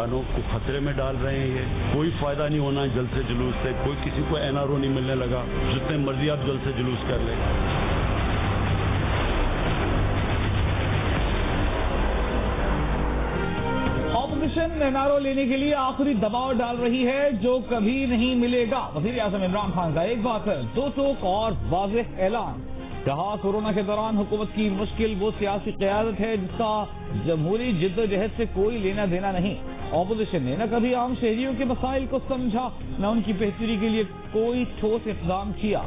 جانوں کو خطرے میں ڈال رہے ہیں. یہ کوئی فائدہ نہیں ہونا ہے جلسے جلوس سے. کوئی کسی کو NRO نہیں ملنے لگا. جتنے مرضی آپ جلسے جلوس کر لیں. اپوزیشن NRO لینے کے لیے آخری دباؤ ڈال رہی ہے جو کبھی نہیں ملے گا. وزیر اعظم عمران خان کا ایک بار پھر دو ٹوک اور واضح اعلان. کہا کورونا کے دوران حکومت کی مشکل وہ سیاسی قیادت ہے جس کا جمہوری جد و جہد سے کوئی لینا دینا نہیں. اپوزیشن نے نہ کبھی عام شہریوں کے مسائل کو سمجھا نہ ان کی بہتری کے لیے کوئی ٹھوس اقدام کیا.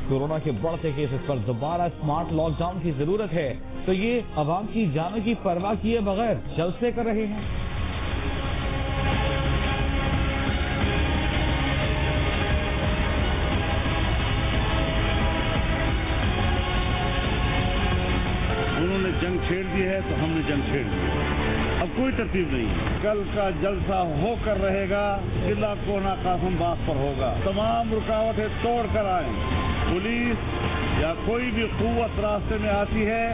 کورونا کے بڑھتے کیسز پر دوبارہ اسمارٹ لاک ڈاؤن کی ضرورت ہے تو یہ عوام کی جانوں کی پرواہ کیے بغیر جلسے کر رہے ہیں. جنگ چھیڑ دی ہے تو ہم نے جنگ چھیڑ دی. اب کوئی ترتیب نہیں. کل کا جلسہ ہو کر رہے گا. قلعہ کونا قاسم باغ پر ہوگا. تمام رکاوٹیں توڑ کر آئیں. پولیس یا کوئی بھی قوت راستے میں آتی ہے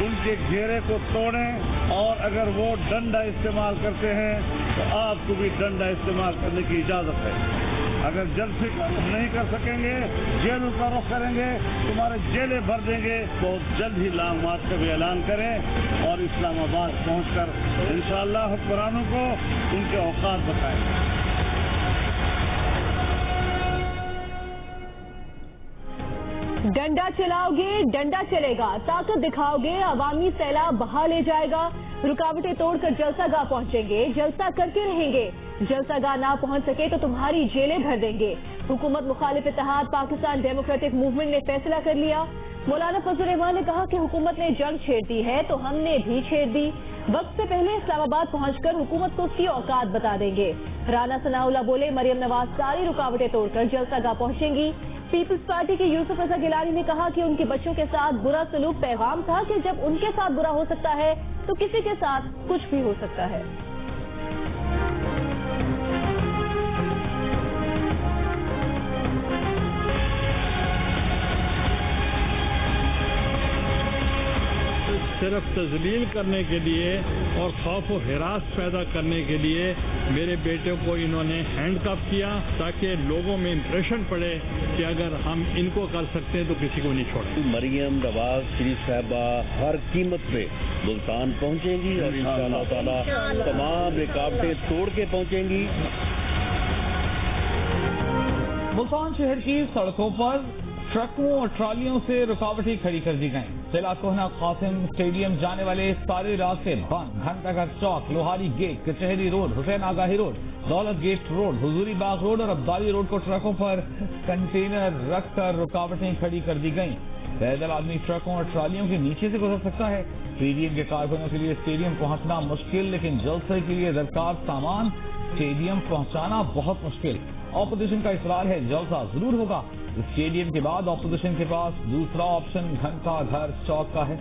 ان کے گھیرے کو توڑیں اور اگر وہ ڈنڈا استعمال کرتے ہیں تو آپ کو بھی ڈنڈا استعمال کرنے کی اجازت ہے. اگر جلسے نہیں کر سکیں گے جیلوں کا رخ کریں گے. تمہارے جیلیں بھر دیں گے. بہت جلد ہی لانگ مارچ کا بھی اعلان کریں اور اسلام آباد پہنچ کر انشاءاللہ حکمرانوں کو ان کے اوقات بتائیں. ڈنڈا چلاؤ گے ڈنڈا چلے گا. طاقت دکھاؤ گے عوامی سیلاب بہا لے جائے گا. رکاوٹیں توڑ کر جلسہ گاہ پہنچیں گے. جلسہ کرتے رہیں گے. جلسہ گاہ نہ پہنچ سکے تو تمہاری جیلیں بھر دیں گے. حکومت مخالف اتحاد پاکستان ڈیموکریٹک موومنٹ نے فیصلہ کر لیا. مولانا فضل الرحمان نے کہا کہ حکومت نے جنگ چھیڑ دی ہے تو ہم نے بھی چھیڑ دی. وقت سے پہلے اسلام آباد پہنچ کر حکومت کو اس کی اوقات بتا دیں گے. رانا ثناء اللہ بولے مریم نواز ساری رکاوٹیں توڑ کر جلسہ گاہ پہنچیں گی. پیپلز پارٹی کے یوسف رضا گیلانی نے کہا کہ ان کے بچوں کے ساتھ برا سلوک پیغام تھا کہ جب ان کے ساتھ برا ہو سکتا ہے تو کسی کے ساتھ کچھ بھی ہو سکتا ہے. صرف تذلیل کرنے کے لیے اور خوف و ہراس پیدا کرنے کے لیے میرے بیٹے کو انہوں نے ہینڈ کف کیا تاکہ لوگوں میں امپریشن پڑے کہ اگر ہم ان کو کر سکتے ہیں تو کسی کو نہیں چھوڑیں. مریم نواز شریف صاحبہ ہر قیمت پہ ملتان پہنچیں گی اور انشاءاللہ تعالی تمام رکاوٹیں توڑ کے پہنچیں گی. ملتان شہر کی سڑکوں پر ٹرکوں اور ٹرالیوں سے رکاوٹیں کھڑی کر دی گئیں. قلعہ کونا قاسم اسٹیڈیم جانے والے سارے راستے بند. گھنٹہ گھر چوک، لوہاری گیٹ، کچہری روڈ، حسین آگاہی روڈ، دولت گیٹ روڈ، حضوری باغ روڈ اور عبدالی روڈ کو ٹرکوں پر کنٹینر رکھ کر رکاوٹیں کھڑی کر دی گئیں. پیدل آدمی ٹرکوں اور ٹرالیوں کے نیچے سے گزر سکتا ہے. PDM کے کارکنوں کے لیے اسٹیڈیم پہنچنا مشکل لیکن جلسے کے لیے درکار سامان اسٹیڈیم پہنچانا بہت مشکل. اپوزیشن کا اصرار ہے جلسہ ضرور ہوگا. اسٹیڈیم کے بعد اپوزیشن کے پاس دوسرا آپشن گھنٹہ گھر چوک کا ہے.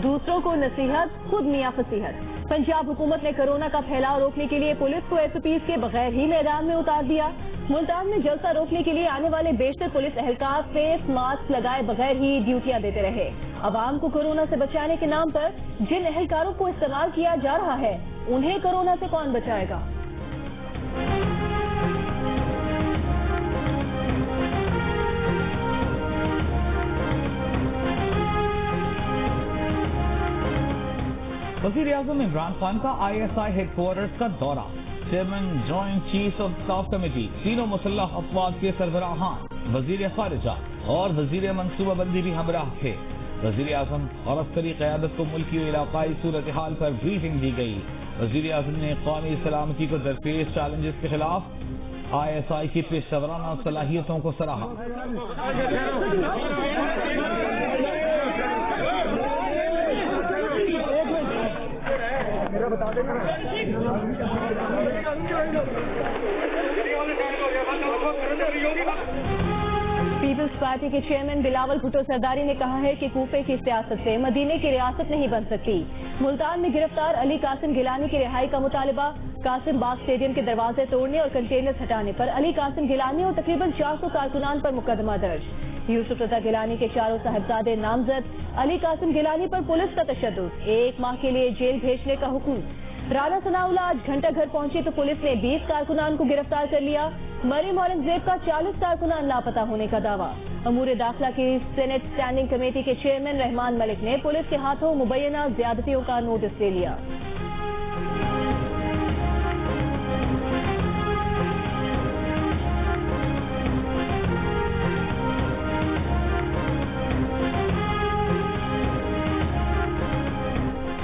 دوسروں کو نصیحت خود میاں فصیحت. پنجاب حکومت نے کورونا کا پھیلاؤ روکنے کے لیے پولیس کو SOPs کے بغیر ہی میدان میں اتار دیا. ملتان میں جلسہ روکنے کے لیے آنے والے بیشتر پولیس اہلکار فیس ماسک لگائے بغیر ہی ڈیوٹیاں دیتے رہے. عوام کو کورونا سے بچانے کے نام پر جن اہلکاروں کو استعمال کیا جا رہا ہے انہیں کورونا سے کون بچائے گا؟ وزیر اعظم عمران خان کا ISI ہیڈ کوارٹرز کا دورہ. Chairman joint chief of staff committee, تینوں مسلح افواج کے سربراہان، وزیر خارجہ اور وزیر منصوبہ بندی بھی ہمراہ تھے. وزیر اعظم اور عسکری قیادت کو ملکی و علاقائی صورتحال پر بریفنگ دی گئی. وزیر اعظم نے قومی سلامتی کو درپیش چیلنجز کے خلاف ISI کی پیشہ ورانہ صلاحیتوں کو سراہا. بتا دیں پیپلز پارٹی کے چیئرمین بلاول بھٹو زرداری نے کہا ہے کہ کوفے کی سیاست سے مدینے کی ریاست نہیں بن سکتی. ملتان میں گرفتار علی قاسم گیلانی کی رہائی کا مطالبہ. قاسم باغ اسٹیڈیم کے دروازے توڑنے اور کنٹینر ہٹانے پر علی قاسم گیلانی اور تقریباً 400 کارکنان پر مقدمہ درج. یوسف رضا گیلانی کے چاروں صاحبزادے نامزد. علی قاسم گیلانی پر پولیس کا تشدد. 1 ماہ کے لیے جیل بھیجنے کا حکم. رانا ثناء اللہ آج گھنٹہ گھر پہنچی تو پولیس نے 20 کارکنان کو گرفتار کر لیا. مریم اورنگزیب کا 40 کارکنان لاپتہ ہونے کا دعویٰ. امور داخلہ کی سینٹ اسٹینڈنگ کمیٹی کے چیئرمین رحمان ملک نے پولیس کے ہاتھوں مبینہ زیادتیوں کا نوٹس لے لیا.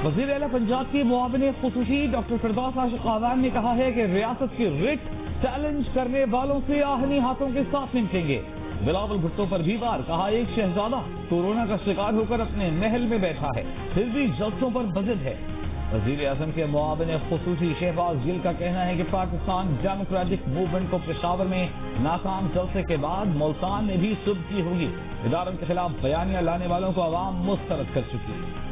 وزیر اعلیٰ پنجاب کی معاون خصوصی ڈاکٹر فردوس عاشق خاقان نے کہا ہے کہ ریاست کی رٹ چیلنج کرنے والوں سے آہنی ہاتھوں کے ساتھ نمٹیں گے. بلاول بھٹو پر بھی وار. کہا ایک شہزادہ کورونا کا شکار ہو کر اپنے محل میں بیٹھا ہے پھر بھی جلسوں پر بضد ہے. وزیر اعظم کے معاون خصوصی شہباز گل کا کہنا ہے کہ پاکستان ڈیموکریٹک موومنٹ کو پشاور میں ناکام جلسے کے بعد ملتان میں بھی صبح کی ہوگی. اداروں کے خلاف بیانیہ لانے والوں کو عوام مسترد کر چکی ہے.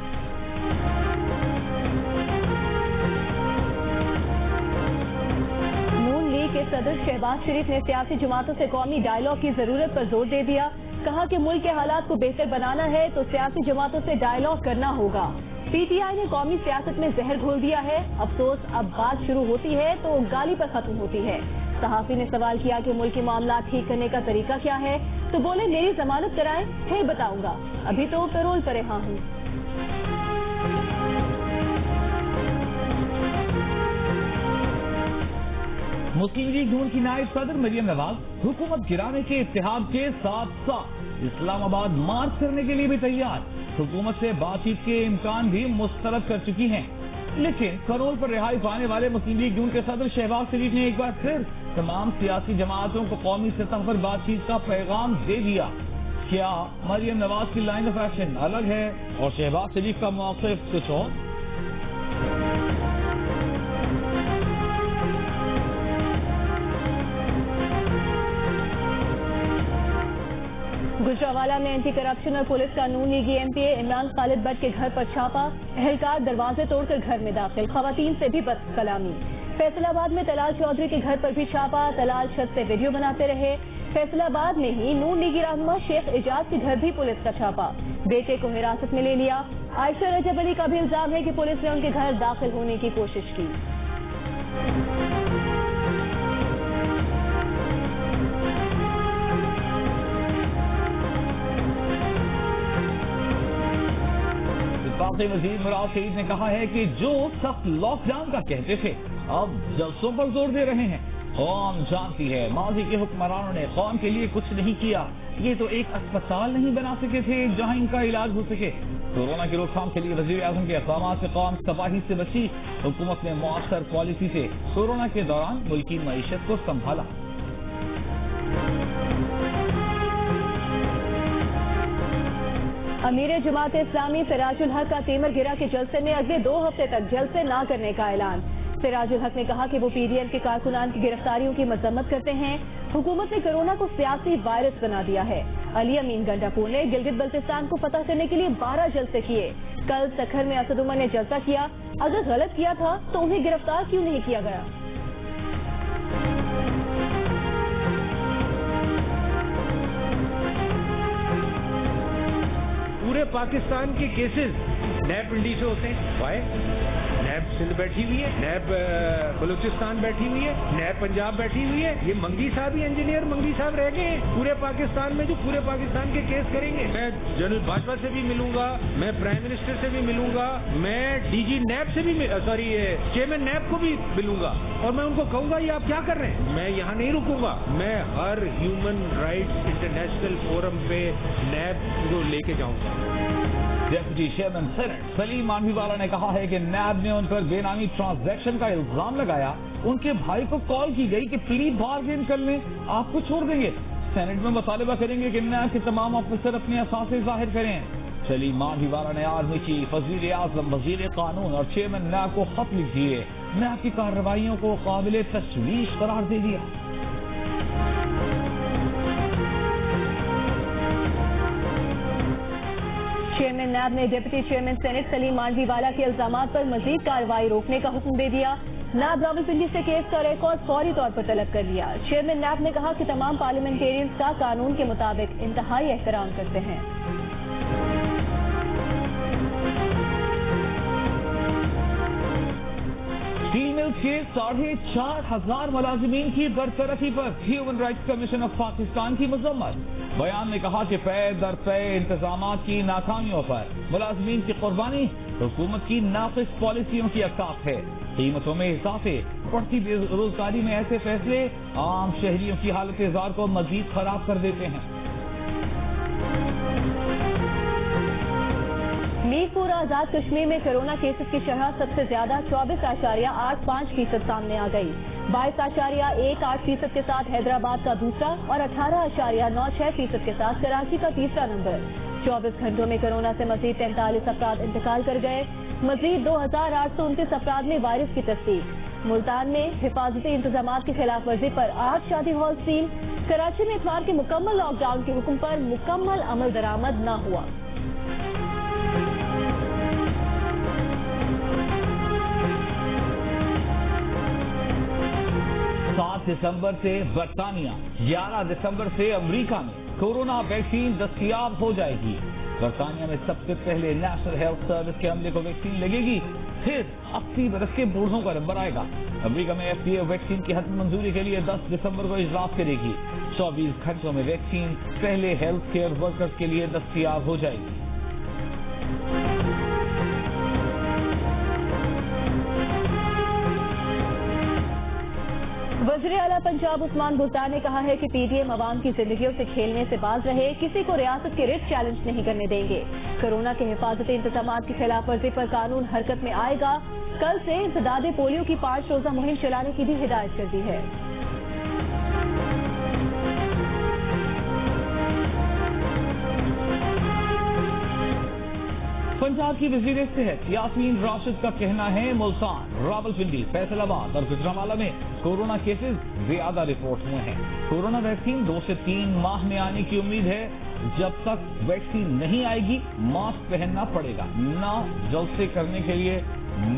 کے صدر شہباز شریف نے سیاسی جماعتوں سے قومی ڈائیلاگ کی ضرورت پر زور دے دیا. کہا کہ ملک کے حالات کو بہتر بنانا ہے تو سیاسی جماعتوں سے ڈائیلاگ کرنا ہوگا. پی ٹی آئی نے قومی سیاست میں زہر گھول دیا ہے. افسوس اب بات شروع ہوتی ہے تو گالی پر ختم ہوتی ہے. صحافی نے سوال کیا کہ ملک کے معاملات ٹھیک کرنے کا طریقہ کیا ہے تو بولے میری ضمانت کرائیں پھر بتاؤں گا, ابھی تو پیرول پر رہا ہوں. مسلم لیگ نون کی نائب صدر مریم نواز حکومت گرانے کے اتحاد کے ساتھ ساتھ اسلام آباد مارچ کرنے کے لیے بھی تیار. حکومت سے بات چیت کے امکان بھی مسترد کر چکی ہیں. لیکن کرول پر رہائی پانے والے مسلم لیگ نون کے صدر شہباز شریف نے ایک بار پھر تمام سیاسی جماعتوں کو قومی سطح پر بات چیت کا پیغام دے دیا. کیا مریم نواز کی لائن آف ایکشن الگ ہے اور شہباز شریف کا موقف کچھ اور؟ گجرانوالہ میں اینٹی کرپشن اور پولیس قانون لیگی M P A Imran Khalid Butt کے گھر پر چھاپا. اہلکار دروازے توڑ کر گھر میں داخل. خواتین سے بھی بد کلامی. فیصل آباد میں طلال چودھری کے گھر پر بھی چھاپا. طلال چھت سے ویڈیو بناتے رہے. فیصل آباد میں ہی نون لیگی رہنما شیخ اعجاز کے گھر بھی پولیس کا چھاپا. بیٹے کو حراست میں لے لیا. عائشہ رجب علی کا بھی الزام ہے کہ پولیس نے ان کے گھر داخل ہونے کی کوشش کی. وزیر مراد سعید نے کہا ہے کہ جو سخت لاک ڈاؤن کا کہتے تھے اب جلسوں پر زور دے رہے ہیں. قوم جانتی ہے ماضی کے حکمرانوں نے قوم کے لیے کچھ نہیں کیا. یہ تو ایک اسپتال نہیں بنا سکے تھے جہاں ان کا علاج ہو سکے. کورونا کی روک تھام کے لیے وزیر اعظم کے اقدامات سے قوم تباہی سے بچی. حکومت نے مؤثر پالیسی سے کورونا کے دوران ملکی معیشت کو سنبھالا. امیر جماعت اسلامی سراج الحق کا تیمر گرا کے جلسے میں اگلے 2 ہفتے تک جلسے نہ کرنے کا اعلان. سراج الحق نے کہا کہ وہ پی ڈی ایم کے کارکنان کی گرفتاریوں کی مذمت کرتے ہیں. حکومت نے کورونا کو سیاسی وائرس بنا دیا ہے. علی امین گنڈاپور نے گلگت بلتستان کو فتح کرنے کے لیے 12 جلسے کیے. کل سکھر میں اسد عمر نے جلسہ کیا. اگر غلط کیا تھا تو انہیں گرفتار کیوں نہیں کیا گیا؟ پورے پاکستان کے کیسز نیب انڈی سے ہوتے ہیں. وائے نیب سندھ بیٹھی ہوئی ہے, نیب بلوچستان بیٹھی ہوئی ہے, نیب پنجاب بیٹھی ہوئی ہے. یہ منگی صاحب ہی انجینئر منگی صاحب رہ گئے ہیں پورے پاکستان میں جو پورے پاکستان کے کیس کریں گے. میں جنرل باجوہ سے بھی ملوں گا, میں پرائم منسٹر سے بھی ملوں گا, میں ڈی جی نیب سے بھی چیئرمین نیب کو بھی ملوں گا اور میں ان کو کہوں گا یہ آپ کیا کر رہے ہیں. میں یہاں نہیں رکوں گا. میں ہر ہیومن رائٹس انٹرنیشنل فورم پہ نیب کو لے کے جاؤں گا. ڈیپٹی چیئرمین سینٹ سلیم مانوی والا نے کہا ہے کہ نیب نے ان پر بے نامی ٹرانزیکشن کا الزام لگایا. ان کے بھائی کو کال کی گئی کہ پلی بارگین کر لیں, آپ کو چھوڑ دیں گے. سینٹ میں مطالبہ کریں گے کہ نیب کے تمام افسر اپنے اثاثے ظاہر کریں. سلیم مانوی والا نے آرمی چیف, وزیر اعظم, وزیر قانون اور چیئرمین نیب کو خط لکھ دیے. نیب کی کارروائیوں کو قابل تشویش قرار دے دیا. چیئرمین نیب نے ڈپٹی چیئرمین سینٹ سلیم مانڈویوالا کے الزامات پر مزید کارروائی روکنے کا حکم دے دیا. نیب راولپنڈی سے کیس کا ریکارڈ فوری طور پر طلب کر لیا. چیئرمین نیب نے کہا کہ تمام پارلیمنٹیرینز کا قانون کے مطابق انتہائی احترام کرتے ہیں. اسٹیل ملز کے 4,500 ملازمین کی برطرفی پر human rights commission of Pakistan کی مذمت. بیان نے کہا کہ پے در پے انتظامات کی ناکامیوں پر ملازمین کی قربانی حکومت کی ناقص پالیسیوں کی عکاس ہے. قیمتوں میں اضافے، بڑھتی بے روزگاری میں ایسے فیصلے عام شہریوں کی حالت زار کو مزید خراب کر دیتے ہیں. میرپور آزاد کشمیر میں کورونا کیسز کی شرح سب سے زیادہ 24.85% سامنے آ گئی. 22.18% کے ساتھ حیدرآباد کا دوسرا اور 18.96% کے ساتھ کراچی کا تیسرا نمبر. 24 گھنٹوں میں کورونا سے مزید 43 افراد انتقال کر گئے. مزید 2,829 افراد میں وائرس کی تصدیق. ملتان میں حفاظتی انتظامات کی خلاف ورزی پر 8 شادی ہال سیل. کراچی میں اتوار کے مکمل لاک ڈاؤن کے حکم پر مکمل عمل درآمد نہ ہوا. 7 دسمبر سے برطانیہ، 11 دسمبر سے امریکہ میں کورونا ویکسین دستیاب ہو جائے گی. برطانیہ میں سب سے پہلے نیشنل ہیلتھ سروس کے عملے کو ویکسین لگے گی، پھر 80 برس کے بوڑھوں کا نمبر آئے گا. امریکہ میں FDA ویکسین کی حتمی منظوری کے لیے 10 دسمبر کو اجلاس کرے گی. 24 گھنٹوں میں ویکسین پہلے ہیلتھ کیئر ورکرز کے لیے دستیاب ہو جائے گی. وزیر اعلیٰ پنجاب عثمان بزدار نے کہا ہے کہ پی ڈی ایم عوام کی زندگیوں سے کھیلنے سے باز رہے، کسی کو ریاست کے رٹ چیلنج نہیں کرنے دیں گے. کورونا کے حفاظتی انتظامات کی خلاف ورزی پر قانون حرکت میں آئے گا. کل سے انسداد پولیو کی 5 روزہ مہم چلانے کی بھی ہدایت کر دی ہے. پنجاب کی وزیر صحت یاسمین راشد کا کہنا ہے ملتان، راولپنڈی، فیصل آباد اور گجرانوالہ میں کورونا کیسز زیادہ رپورٹ ہوئے ہیں. کورونا ویکسین 2 سے 3 ماہ میں آنے کی امید ہے. جب تک ویکسین نہیں آئے گی ماسک پہننا پڑے گا. نہ جلسے کرنے کے لیے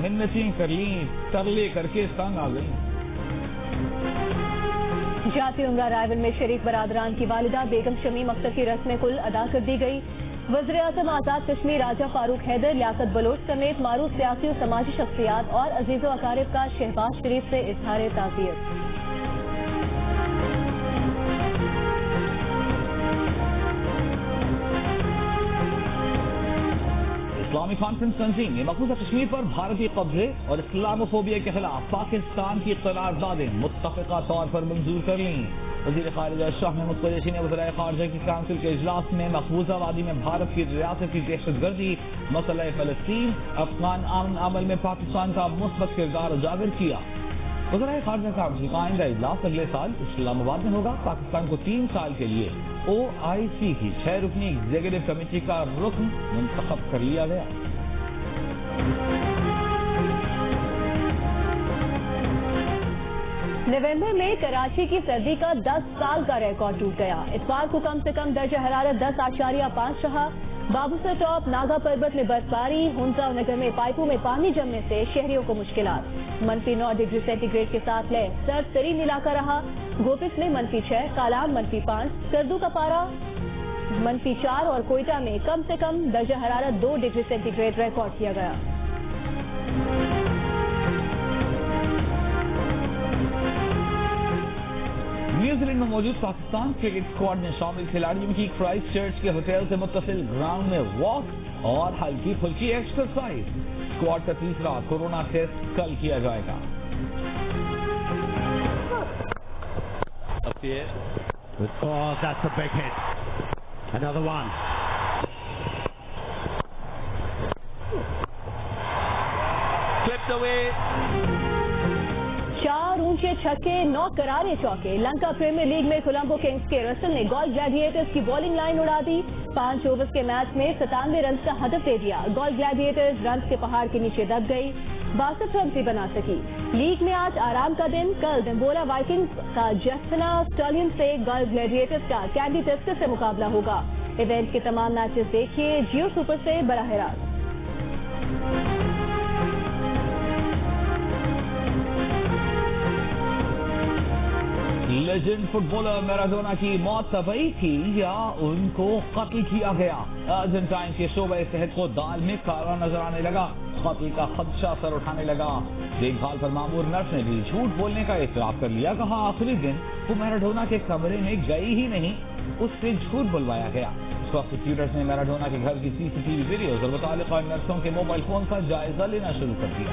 منتیں کر لیں، ترلے کر کے تنگ آ گئی. جاتی عمرہ رائول میں شریک برادران کی والدہ بیگم شمیم اختر کی رسم کل ادا کر دی گئی. وزیر اعظم آزاد کشمیر راجہ فاروق حیدر، لیاقت بلوچ سمیت معروف سیاسی و سماجی شخصیات اور عزیز و اقارب کا شہباز شریف سے اظہار تعزیت. اسلامی کانفرنس تنظیم نے مقبوضہ کشمیر پر بھارتی قبضے اور اسلاموفوبیا کے خلاف پاکستان کی قراردادیں متفقہ طور پر منظور کر لیں. وزیر خارجہ شاہ محمود قریشی نے وزرائے خارجہ کی کونسل کے اجلاس میں مقبوضہ وادی میں بھارت کی ریاستی دہشت گردی، مسئلہ فلسطین، افغان امن عمل میں پاکستان کا مثبت کردار اجاگر کیا. وزرائے خارجہ کونسل کا آئندہ اجلاس اگلے سال اسلام آباد میں ہوگا. پاکستان کو 3 سال کے لیے OIC کی 6 رکنی ایگزیکٹو کمیٹی کا رکن منتخب کر لیا گیا. نومبر میں کراچی کی سردی کا 10 سال کا ریکارڈ ٹوٹ گیا. اتوار کو کم سے کم درجہ حرارت 10.5 رہا. بابوسر ٹاپ، ناگا پربت میں برفباری، ہنزا نگر میں پائپوں میں پانی جمنے سے شہریوں کو مشکلات. -9 ڈگری سینٹی گریڈ کے ساتھ لے سرد ترین علاقہ رہا. گوپس میں -6، کالام -5، سردو کا پارا -4 اور کوئٹہ میں کم سے کم درجہ حرارت 2 ڈگری سینٹی گریڈ ریکارڈ کیا گیا. نیوزی لینڈ میں موجود پاکستان کرکٹ اسکواڈ میں شامل کھلاڑیوں کی کرائسٹ چرچ کے ہوٹل سے متصل گراؤنڈ میں واک اور ہلکی پھلکی ایکسرسائز. اسکواڈ کا تیسرا کورونا ٹیسٹ کل کیا جائے گا. Oh, that's a big hit. Another one. Clipped away. 4 اونچے چھکے، 9 کرارے چوکے. لنکا پریمیئر لیگ میں کولمبو کنگز کے رسل نے گول گلیڈیٹرز کی بولنگ لائن اڑا دی. 5 اوورز کے میچ میں 97 رنز کا ہدف دے دیا. گول گلیڈیٹرز رنز کے پہاڑ کے نیچے دب گئی، 62 رنز بھی بنا سکی. لیگ میں آج آرام کا دن. کل دمبولا وائکنگز کا جیسنا اسٹالین سے گول گلیڈیٹرز کا کینڈی ٹیسٹر سے مقابلہ ہوگا. ایونٹ کے تمام میچز دیکھیے جیو سپر سے براہ راست۔ لیجنڈ فٹ بالر میراڈونا کی موت طبعی تھی یا ان کو قتل کیا گیا؟ ارجنٹائن کے شعبہ صحت کو دال میں کالا نظر آنے لگا، قتل کا خدشہ سر اٹھانے لگا۔ دیکھ بھال پر مامور نرس نے بھی جھوٹ بولنے کا اعتراف کر لیا، کہا آخری دن وہ میراڈونا کے کمرے میں گئی ہی نہیں، اس سے جھوٹ بلوایا گیا۔ پروسیکیوٹرز نے میراڈونا کے گھر کی CCTV ویڈیوز اور متعلقہ نرسوں کے موبائل فون کا جائزہ لینا شروع کر دیا۔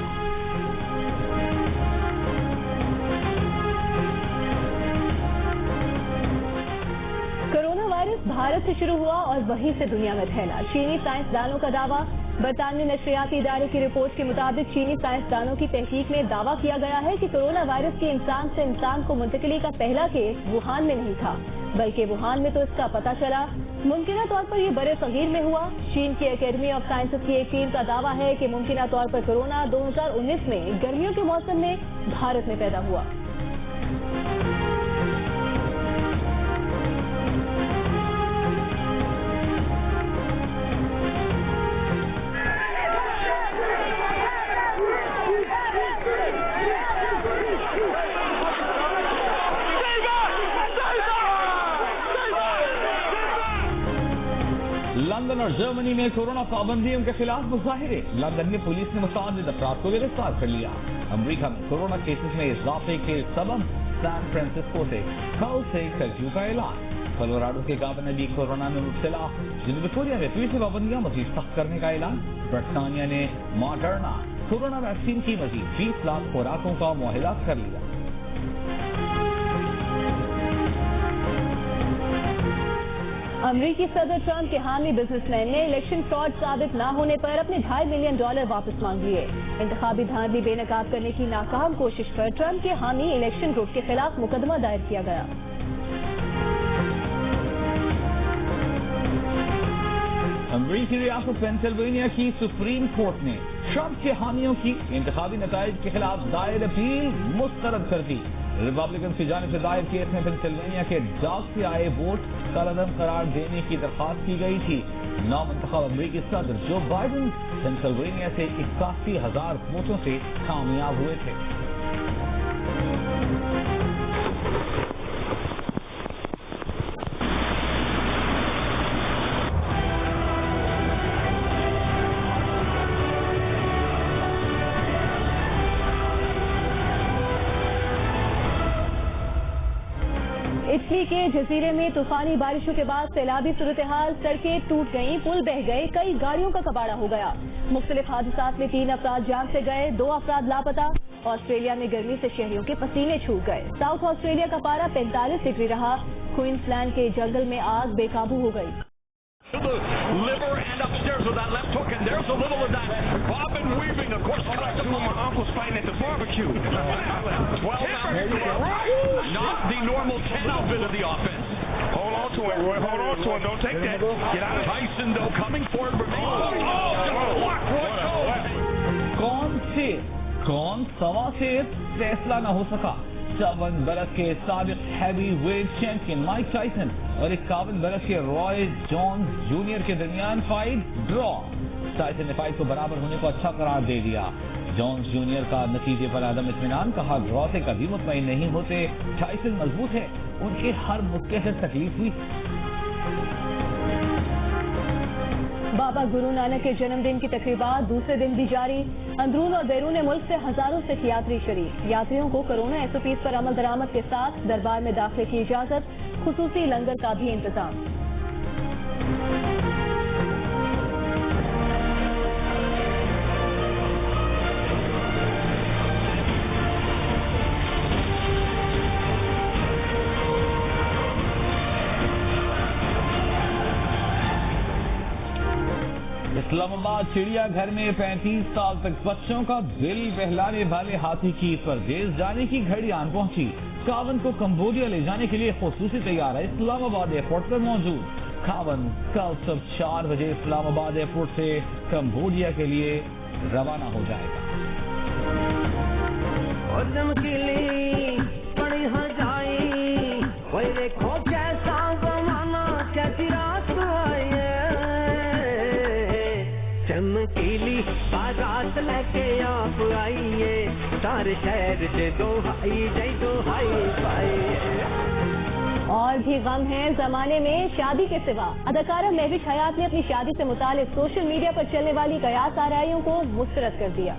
کورونا وائرس بھارت سے شروع ہوا اور وہیں سے دنیا میں پھیلا، چینی سائنسدانوں کا دعویٰ۔ برطانوی نشریاتی ادارے کی رپورٹ کے مطابق چینی سائنسدانوں کی تحقیق میں دعویٰ کیا گیا ہے کہ کورونا وائرس کی انسان سے انسان کو منتقلی کا پہلا کیس ووہان میں نہیں تھا، بلکہ ووہان میں تو اس کا پتہ چلا ممکنہ طور پر یہ برے صغیر میں ہوا۔ چین کی اکیڈمی آف سائنسز کی ایک ٹیم کا دعویٰ ہے کہ ممکنہ طور پر کورونا 2019 میں گرمیوں کے موسم میں بھارت میں پیدا ہوا۔ لندن اور جرمنی میں کورونا پابندیوں کے خلاف مظاہرے، لندن میں پولیس نے متعدد افراد کو گرفتار کر لیا۔ امریکہ میں کورونا کیسز میں اضافے کے سبب سان فرانسسکو سے کل سے کرفیو کا اعلان۔ کولوراڈو کے گورنر بھی کورونا میں مبتلا، جنوبی کوریا میں پھر سے پابندیاں مزید سخت کرنے کا اعلان۔ برطانیہ نے ماڈرنا کورونا ویکسین کی مزید 20 لاکھ خوراکوں کا معاہدہ کر لیا۔ امریکی صدر ٹرمپ کے حامی بزنس مین نے الیکشن فراڈ ثابت نہ ہونے پر اپنے $2.5 ملین واپس مانگ لیے۔ انتخابی دھاندلی بے نقاب کرنے کی ناکام کوشش پر ٹرمپ کے حامی الیکشن گروپ کے خلاف مقدمہ دائر کیا گیا۔ امریکی ریاست پینسلوینیا کی سپریم کورٹ نے ٹرمپ کے حامیوں کی انتخابی نتائج کے خلاف دائر اپیل مسترد کر دی۔ ریپبلکن کی جانب سے دائر کیس میں پینسلوینیا کے ڈاک سے آئے ووٹ کالعدم قرار دینے کی درخواست کی گئی تھی۔ نامنتخب امریکی صدر جو بائیڈن پینسلوینیا سے 81,000 ووٹوں سے کامیاب ہوئے تھے۔ اٹلی کے جزیرے میں طوفانی بارشوں کے بعد سیلابی صورتحال، سڑکیں ٹوٹ گئیں، پل بہہ گئے، کئی گاڑیوں کا کباڑہ ہو گیا۔ مختلف حادثات میں 3 افراد جان سے گئے، 2 افراد لاپتہ۔ آسٹریلیا میں گرمی سے شہریوں کے پسینے چھوٹ گئے۔ ساؤتھ آسٹریلیا کا پارہ 45 ڈگری رہا۔ کوئنز لینڈ کے جنگل میں آگ بے قابو ہو گئی۔ Liver and upstairs with that left hook, and there's a little of that bobbing, weaving. Of course, two of my uncles fighting at the barbecue. 12 now, not the normal 10 outfit of the offense. Hold on to it, Roy. Hold on to it. Don't take that. Get out of Tyson, though, coming forward. Block, Roy. کون سوا سے فیصلہ نہ ہو سکا۔ 54 برس کے سابق heavyweight champion Mike Tyson اور 51 برس کے رائے جونز جونیئر کے درمیان فائٹ ڈرا۔ ٹائسن نے فائٹ کو برابر ہونے کو اچھا قرار دے دیا۔ جونز جونیئر کا نتیجے پر عدم اطمینان، کہا ڈرا سے کبھی مطمئن نہیں ہوتے۔ ٹائسن مضبوط ہے، ان کے ہر مدعے سے تکلیف ہوئی۔ بابا گرو نانک کے جنم دن کی تقریبات دوسرے دن بھی جاری۔ اندرون اور بیرون ملک سے ہزاروں سکھ یاتری شریک۔ یاتریوں کو کورونا SOPs پر عمل درآمد کے ساتھ دربار میں داخلے کی اجازت، خصوصی لنگر کا بھی انتظام۔ اسلام آباد چڑیا گھر میں 35 سال تک بچوں کا دل بہلانے والے ہاتھی کی پردیس جانے کی گھڑی آن پہنچی۔ 51 کو کمبوڈیا لے جانے کے لیے خصوصی طیارہ اسلام آباد ایئرپورٹ پر موجود۔ 51 کل صبح 4 بجے اسلام آباد ایئرپورٹ سے کمبوڈیا کے لیے روانہ ہو جائے گا۔ دیکھو کیسا زمانہ کیسی رات آئی یار شہر دے دوہائی دے دوہائی پائے. اور بھی غم ہے زمانے میں شادی کے سوا. اداکارہ مہوش حیات نے اپنی شادی سے متعلق سوشل میڈیا پر چلنے والی قیاس آرائیوں کو مسترد کر دیا.